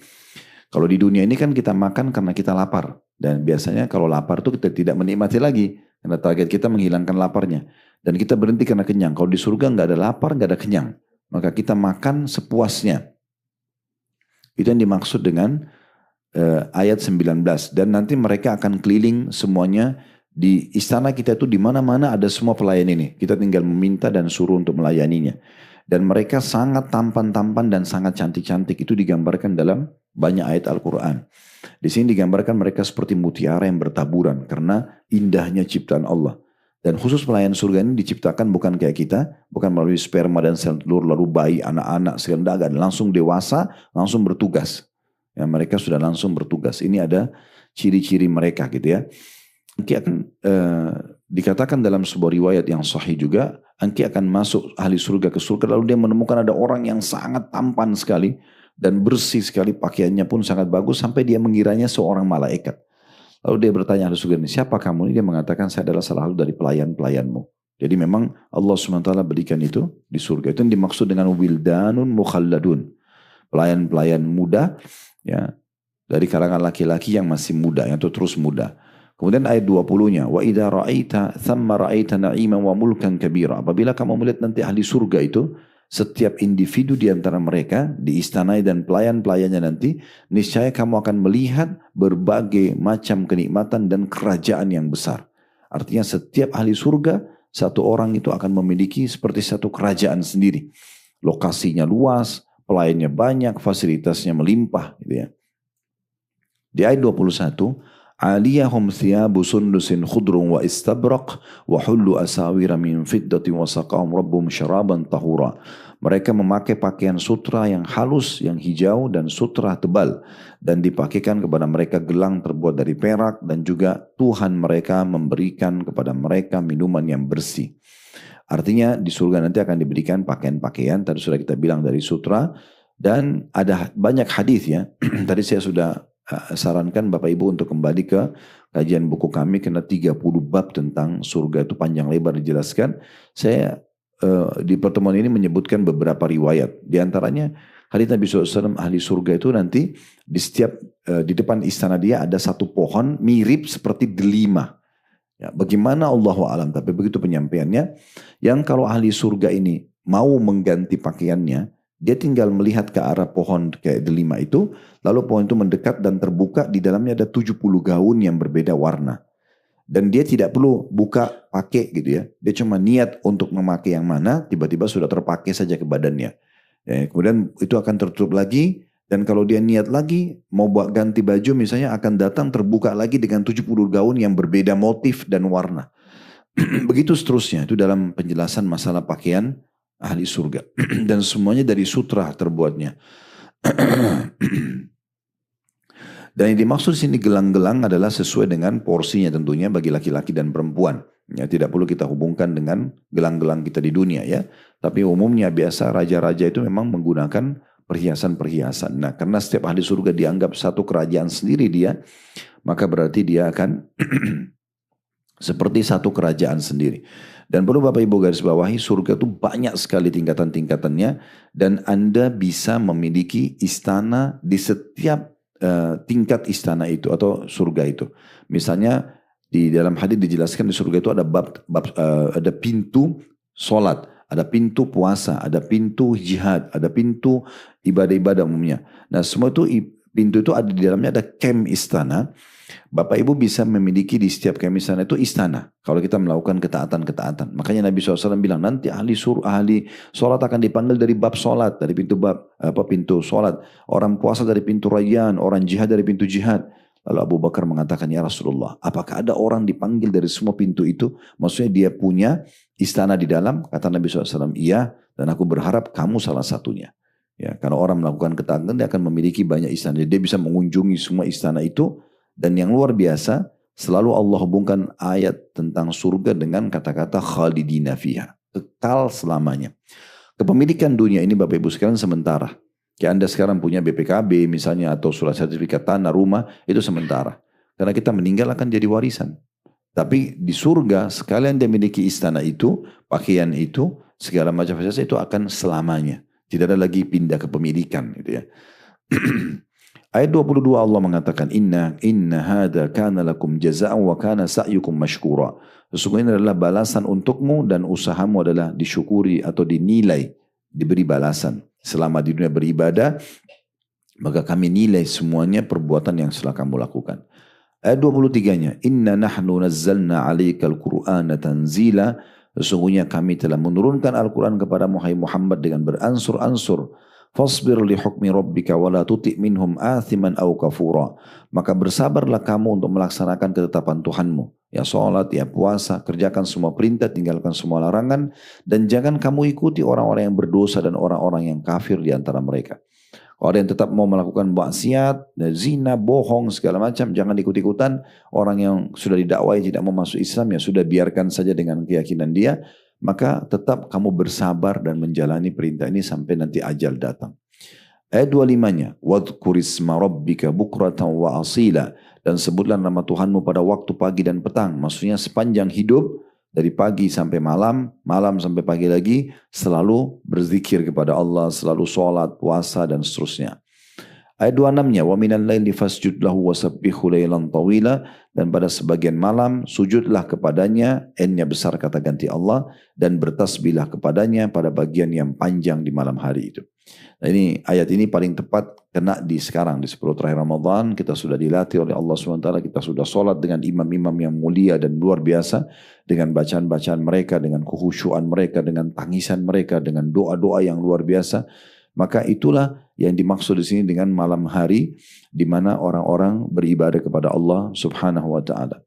Kalau di dunia ini kan kita makan karena kita lapar. Dan biasanya kalau lapar itu kita tidak menikmati lagi. Karena target kita menghilangkan laparnya. Dan kita berhenti karena kenyang. Kalau di surga nggak ada lapar, nggak ada kenyang. Maka kita makan sepuasnya. Itu yang dimaksud dengan ayat 19. Dan nanti mereka akan keliling semuanya. Di istana kita itu di mana-mana ada semua pelayan ini. Kita tinggal meminta dan suruh untuk melayaninya. Dan mereka sangat tampan-tampan dan sangat cantik-cantik. Itu digambarkan dalam banyak ayat Al-Quran. Di sini digambarkan mereka seperti mutiara yang bertaburan. Karena indahnya ciptaan Allah. Dan khusus pelayan surga ini diciptakan bukan kayak kita. Bukan melalui sperma dan sel telur, lalu bayi, anak-anak, segala langsung dewasa, langsung bertugas. Ya, mereka sudah langsung bertugas. Ini ada ciri-ciri mereka gitu ya. Engki akan dikatakan dalam sebuah riwayat yang sahih juga, engki akan masuk ahli surga ke surga, lalu dia menemukan ada orang yang sangat tampan sekali dan bersih sekali, pakaiannya pun sangat bagus sampai dia mengiranya seorang malaikat. Lalu dia bertanya ahli surga ini, siapa kamu? Dia mengatakan, saya adalah salah satu dari pelayan-pelayanmu. Jadi memang Allah SWT berikan itu di surga. Itu yang dimaksud dengan wildanun mukhalladun. Pelayan-pelayan muda, ya, dari kalangan laki-laki yang masih muda, yang terus muda. Kemudian ayat 20-nya, wa idza ra'aita thamma ra'aita na'iman wa mulkan kabira. Apabila kamu melihat nanti ahli surga itu, setiap individu di antara mereka diistanai dan pelayan-pelayannya nanti, niscaya kamu akan melihat berbagai macam kenikmatan dan kerajaan yang besar. Artinya setiap ahli surga, satu orang itu akan memiliki seperti satu kerajaan sendiri. Lokasinya luas, pelayannya banyak, fasilitasnya melimpah gitu ya. Di ayat 21, aliyahum thiyabu sundusin khudrun wa istabraq wa hullu asawira min fiddatin wa saqahum rabbum syaraban tahura. Mereka memakai pakaian sutra yang halus, yang hijau dan sutra tebal, dan dipakaikan kepada mereka gelang terbuat dari perak, dan juga Tuhan mereka memberikan kepada mereka minuman yang bersih. Artinya di surga nanti akan diberikan pakaian-pakaian, tadi sudah kita bilang dari sutra, dan ada banyak hadis ya. Tadi saya sudah sarankan Bapak Ibu untuk kembali ke kajian buku kami, karena 30 bab tentang surga itu panjang lebar dijelaskan. Saya di pertemuan ini menyebutkan beberapa riwayat. Di antaranya hadis Nabi SAW, ahli surga itu nanti di setiap di depan istana dia ada satu pohon mirip seperti delima. Ya, bagaimana Allahu a'lam, tapi begitu penyampaiannya, yang kalau ahli surga ini mau mengganti pakaiannya, dia tinggal melihat ke arah pohon kayak delima itu, lalu pohon itu mendekat dan terbuka, di dalamnya ada 70 gaun yang berbeda warna. Dan dia tidak perlu buka pakai gitu ya. Dia cuma niat untuk memakai yang mana, tiba-tiba sudah terpakai saja ke badannya. Ya, kemudian itu akan tertutup lagi, dan kalau dia niat lagi, mau buat ganti baju misalnya, akan datang terbuka lagi dengan 70 gaun yang berbeda motif dan warna. Begitu seterusnya, itu dalam penjelasan masalah pakaian ahli surga. Dan semuanya dari sutra terbuatnya. Dan yang dimaksud sini gelang-gelang adalah sesuai dengan porsinya tentunya bagi laki-laki dan perempuan. Ya, tidak perlu kita hubungkan dengan gelang-gelang kita di dunia ya. Tapi umumnya biasa raja-raja itu memang menggunakan perhiasan-perhiasan. Nah, karena setiap ahli surga dianggap satu kerajaan sendiri dia, maka berarti dia akan seperti satu kerajaan sendiri. Dan perlu Bapak Ibu garis bawahi, surga itu banyak sekali tingkatan-tingkatannya, dan Anda bisa memiliki istana di setiap tingkat istana itu atau surga itu. Misalnya di dalam hadis dijelaskan di surga itu ada ada pintu solat, ada pintu puasa, ada pintu jihad, ada pintu ibadah-ibadah umumnya. Nah semua itu pintu itu ada di dalamnya, ada kem istana. Bapak Ibu bisa memiliki di setiap kem istana itu istana. Kalau kita melakukan ketaatan-ketaatan. Makanya Nabi SAW bilang nanti ahli sholat akan dipanggil dari bab sholat, dari pintu pintu sholat. Orang puasa dari pintu rayyan, orang jihad dari pintu jihad. Lalu Abu Bakar mengatakan, ya Rasulullah, apakah ada orang dipanggil dari semua pintu itu? Maksudnya dia punya istana di dalam? Kata Nabi SAW, iya, dan aku berharap kamu salah satunya. Ya, karena orang melakukan ketaatan, dia akan memiliki banyak istana. Dia bisa mengunjungi semua istana itu. Dan yang luar biasa, selalu Allah hubungkan ayat tentang surga dengan kata-kata khalidina fiha, kekal selamanya. Kepemilikan dunia ini Bapak Ibu sekalian sementara. Kayak Anda sekarang punya BPKB misalnya, atau surat sertifikat tanah, rumah, itu sementara. Karena kita meninggal akan jadi warisan. Tapi di surga, sekalian dia memiliki istana itu, pakaian itu, segala macam fasilitas itu akan selamanya. Tidak ada lagi pindah kepemilikan gitu ya. Ayat 22 Allah mengatakan, Inna hadha kana lakum jaza'an wa kana sa'yukum mashkura. Sesungguhnya adalah balasan untukmu dan usahamu adalah disyukuri atau dinilai, diberi balasan. Selama di dunia beribadah, maka kami nilai semuanya perbuatan yang telah kamu lakukan. Ayat 23-nya, Inna nahnu nazzalna 'alaikal Qur'ana tanzila. Sesungguhnya kami telah menurunkan Al-Quran kepada Muhammad dengan beransur-ansur. Fasbir li hukmi rabbika wa la tuti' minhum athiman aw kafura. Maka bersabarlah kamu untuk melaksanakan ketetapan Tuhanmu. Ya salat, ya puasa, kerjakan semua perintah, tinggalkan semua larangan, dan jangan kamu ikuti orang-orang yang berdosa dan orang-orang yang kafir di antara mereka. Orang yang tetap mau melakukan maksiat, zina, bohong, segala macam, jangan ikut-ikutan. Orang yang sudah didakwai tidak mau masuk Islam, ya sudah biarkan saja dengan keyakinan dia. Maka tetap kamu bersabar dan menjalani perintah ini sampai nanti ajal datang. Ayat 25-nya, وَذْكُرِسْمَ رَبِّكَ بُكْرَةً وَأَصِيلًا, dan sebutlah nama Tuhanmu pada waktu pagi dan petang. Maksudnya sepanjang hidup, dari pagi sampai malam, malam sampai pagi lagi, selalu berzikir kepada Allah, selalu sholat, puasa, dan seterusnya. Ayat 26-nya, وَمِنَ اللَّيْلِ فَاسْجُدْ لَهُ وَسَبِّحُ لَيْلًا طَوِيلًا, dan pada sebagian malam, sujudlah kepadanya, n-nya besar kata ganti Allah, dan bertasbihlah kepadanya pada bagian yang panjang di malam hari itu. Nah ini, ayat ini paling tepat kena di sekarang, di 10 terakhir Ramadan, kita sudah dilatih oleh Allah SWT, kita sudah sholat dengan imam-imam yang mulia dan luar biasa, dengan bacaan-bacaan mereka, dengan kekhusyuan mereka, dengan tangisan mereka, dengan doa-doa yang luar biasa. Maka itulah yang dimaksud di sini dengan malam hari, di mana orang-orang beribadah kepada Allah Subhanahu wa Ta'ala.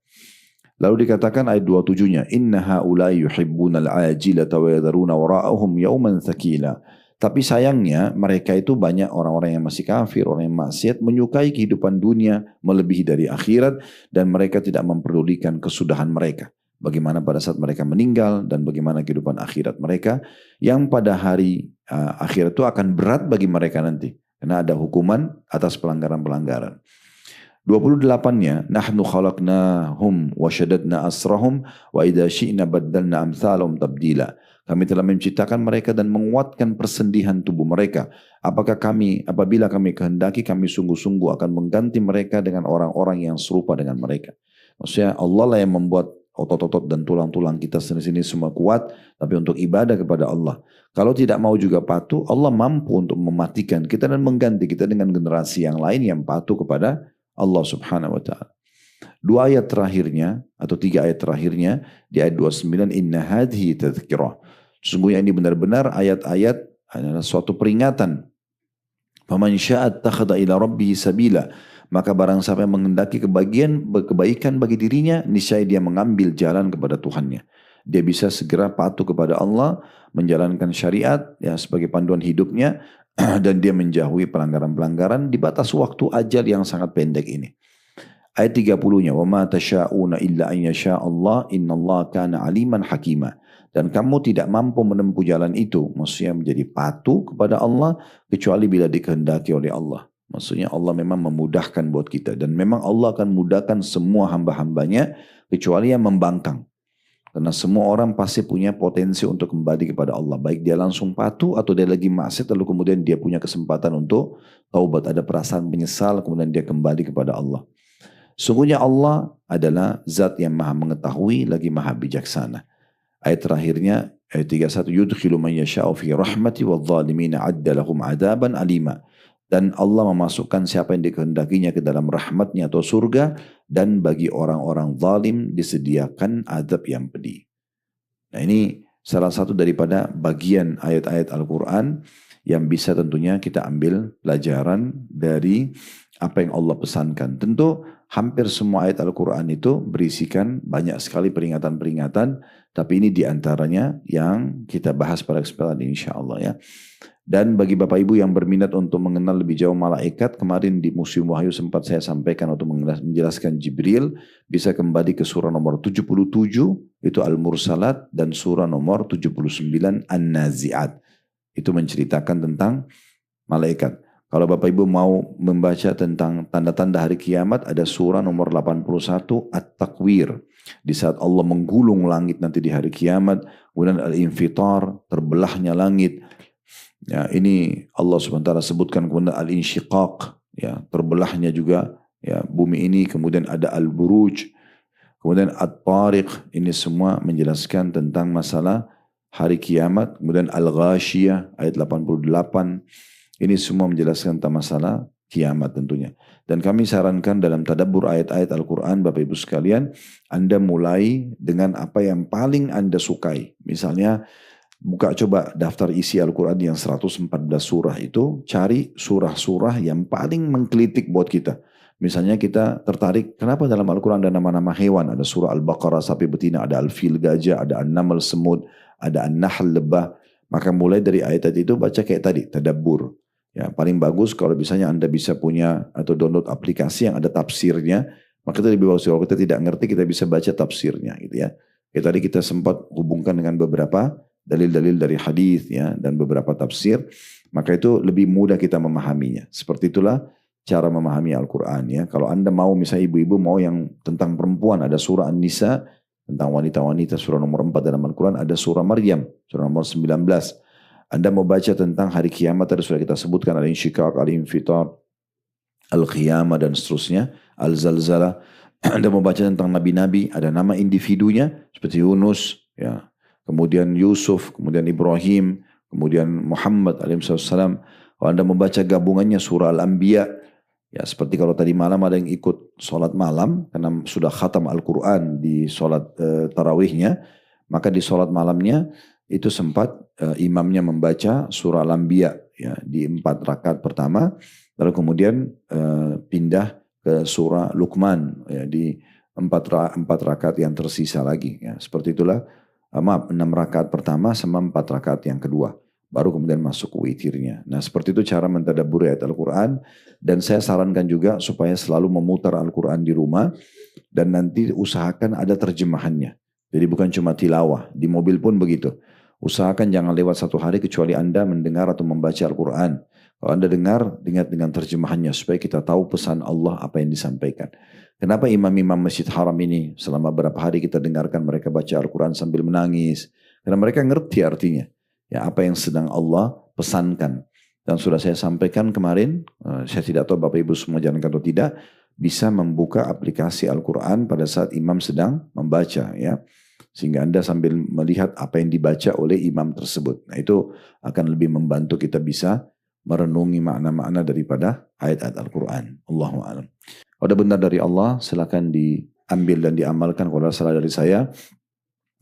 Lalu dikatakan ayat 27-nya, Inna haulai yuhibbunal ajilata wa yadharuna wara'ahum yawman thaqila. Tapi sayangnya mereka itu banyak orang-orang yang masih kafir, orang yang maksiat, menyukai kehidupan dunia melebihi dari akhirat, dan mereka tidak memperdulikan kesudahan mereka. Bagaimana pada saat mereka meninggal dan bagaimana kehidupan akhirat mereka, yang pada hari akhirat itu akan berat bagi mereka nanti. Karena ada hukuman atas pelanggaran-pelanggaran. 28-nya, Nahnu khalaqnahum wa syadadna asrahum wa idha syi'na baddalna amthalum tabdila. Kami telah menciptakan mereka dan menguatkan persendihan tubuh mereka. Apabila kami kehendaki, kami sungguh-sungguh akan mengganti mereka dengan orang-orang yang serupa dengan mereka. Maksudnya Allah lah yang membuat otot-otot dan tulang-tulang kita sini-sini semua kuat, tapi untuk ibadah kepada Allah. Kalau tidak mau juga patuh, Allah mampu untuk mematikan kita dan mengganti kita dengan generasi yang lain yang patuh kepada Allah Subhanahu wa Ta'ala. 2 ayat terakhirnya atau 3 ayat terakhirnya di ayat 29, Inna hadhi tadhkirah. Sesungguhnya ini benar-benar ayat-ayat adalah suatu peringatan. Faman sya'at takhadha ila rabbihi sabila. Maka barang siapa yang menghendaki kebaikan bagi dirinya, niscaya dia mengambil jalan kepada Tuhannya. Dia bisa segera patuh kepada Allah, menjalankan syariat ya sebagai panduan hidupnya, dan dia menjauhi pelanggaran-pelanggaran di batas waktu ajal yang sangat pendek ini. Ayat 30-nya, wa ma tasha'una illa an yasha Allah, innallaha kana aliman hakima. Dan kamu tidak mampu menempuh jalan itu, maksudnya menjadi patuh kepada Allah, kecuali bila dikehendaki oleh Allah. Maksudnya Allah memang memudahkan buat kita, dan memang Allah akan mudahkan semua hamba-hambanya, kecuali yang membangkang. Karena semua orang pasti punya potensi untuk kembali kepada Allah. Baik dia langsung patuh atau dia lagi maksiat, lalu kemudian dia punya kesempatan untuk taubat. Ada perasaan menyesal, kemudian dia kembali kepada Allah. Sungguhnya Allah adalah zat yang maha mengetahui lagi maha bijaksana. Ayat terakhirnya, ayat 31, yudkhilu man yasha'u fi rahmati wadh-dhalimina adda lahum adaban alima. Dan Allah memasukkan siapa yang dikehendakinya ke dalam rahmatnya atau surga, dan bagi orang-orang zalim disediakan azab yang pedih. Nah ini salah satu daripada bagian ayat-ayat Al-Quran yang bisa tentunya kita ambil pelajaran dari apa yang Allah pesankan. Tentu hampir semua ayat Al-Quran itu berisikan banyak sekali peringatan-peringatan, tapi ini diantaranya yang kita bahas pada kesempatan ini insyaAllah ya. Dan bagi Bapak Ibu yang berminat untuk mengenal lebih jauh malaikat, kemarin di Museum Wahyu sempat saya sampaikan untuk menjelaskan Jibril, bisa kembali ke surah nomor 77, itu Al-Mursalat, dan surah nomor 79, An-Nazi'at. Itu menceritakan tentang malaikat. Kalau Bapak Ibu mau membaca tentang tanda-tanda hari kiamat, ada surah nomor 81, At-Takwir. Di saat Allah menggulung langit nanti di hari kiamat, kemudian Al-Infitar, terbelahnya langit. Ya, ini Allah SWT sebutkan, kemudian Al-Insyiqaq, ya, terbelahnya juga ya bumi ini, kemudian ada Al-Buruj, kemudian At-Tariq, ini semua menjelaskan tentang masalah hari kiamat, kemudian Al-Ghashiyah ayat 88, ini semua menjelaskan tentang masalah kiamat tentunya. Dan kami sarankan dalam tadabbur ayat-ayat Al-Quran, Bapak Ibu sekalian, Anda mulai dengan apa yang paling Anda sukai. Misalnya, buka coba daftar isi Al-Quran yang 114 surah itu, cari surah-surah yang paling menggelitik buat kita. Misalnya kita tertarik, kenapa dalam Al-Quran ada nama-nama hewan? Ada surah Al-Baqarah sapi betina, ada Al-Fil gajah, ada An-Naml semut, ada An-Nahl lebah. Maka mulai dari ayat itu baca kayak tadi, tadabbur. Ya, paling bagus kalau misalnya Anda bisa punya atau download aplikasi yang ada tafsirnya, maka itu lebih bagus. Kalau kita tidak ngerti, kita bisa baca tafsirnya gitu ya. Kayak tadi kita sempat hubungkan dengan beberapa dalil-dalil dari hadis ya dan beberapa tafsir, maka itu lebih mudah kita memahaminya. Seperti itulah cara memahami Al-Quran ya. Kalau Anda mau misalnya ibu-ibu mau yang tentang perempuan, ada surah An-Nisa tentang wanita-wanita, surah nomor 4 dalam Al-Quran, ada surah Maryam, surah nomor 19. Anda mau baca tentang hari kiamat, tadi sudah kita sebutkan, Al-Insyiqaq, Al-Infitar, Al-Qiyamah dan seterusnya, Al-Zalzalah. Anda mau baca tentang nabi-nabi, ada nama individunya seperti Yunus, ya, kemudian Yusuf, kemudian Ibrahim, kemudian Muhammad alaihissalam. Kalau Anda membaca gabungannya surah Al-Anbiya, ya seperti kalau tadi malam ada yang ikut sholat malam karena sudah khatam Al-Quran di sholat tarawihnya, maka di sholat malamnya itu sempat imamnya membaca surah Al-Anbiya ya di 4 rakaat pertama, lalu kemudian pindah ke surah Luqman ya di 4 rakaat yang tersisa lagi ya. Seperti itulah 6 rakaat pertama sama 4 rakaat yang kedua, baru kemudian masuk ke witirnya. Nah, seperti itu cara mentadabburi ayat Al-Quran, dan saya sarankan juga supaya selalu memutar Al-Quran di rumah dan nanti usahakan ada terjemahannya. Jadi bukan cuma tilawah, di mobil pun begitu. Usahakan jangan lewat 1 hari kecuali Anda mendengar atau membaca Al-Quran. Kalau Anda dengar, ingat dengan terjemahannya supaya kita tahu pesan Allah apa yang disampaikan. Kenapa imam-imam Masjid Haram ini selama berapa hari kita dengarkan mereka baca Al-Quran sambil menangis? Karena mereka ngerti artinya. Ya, apa yang sedang Allah pesankan. Dan sudah saya sampaikan kemarin, saya tidak tahu Bapak Ibu semua jalankan atau tidak, bisa membuka aplikasi Al-Quran pada saat imam sedang membaca ya. Sehingga Anda sambil melihat apa yang dibaca oleh imam tersebut. Nah, itu akan lebih membantu kita bisa merenungi makna-makna daripada ayat-ayat Al-Quran. Allahu a'lam. Kalau ada benar dari Allah, silakan diambil dan diamalkan. Kalau ada salah dari saya,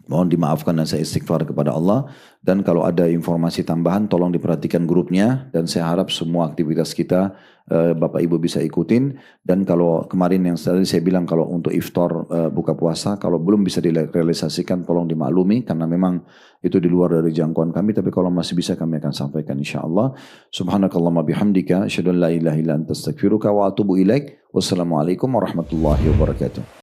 mohon dimaafkan dan saya istighfar kepada Allah. Dan kalau ada informasi tambahan, tolong diperhatikan grupnya. Dan saya harap semua aktivitas kita Bapak Ibu bisa ikutin. Dan kalau kemarin yang tadi saya bilang kalau untuk iftar buka puasa, kalau belum bisa direalisasikan tolong dimaklumi. Karena memang itu di luar dari jangkauan kami. Tapi kalau masih bisa kami akan sampaikan insyaAllah. Subhanakallahumma bihamdika. Asyhadu an la ilaha illa anta astaghfiruka wa atubu ilaik. Wassalamualaikum warahmatullahi wabarakatuh.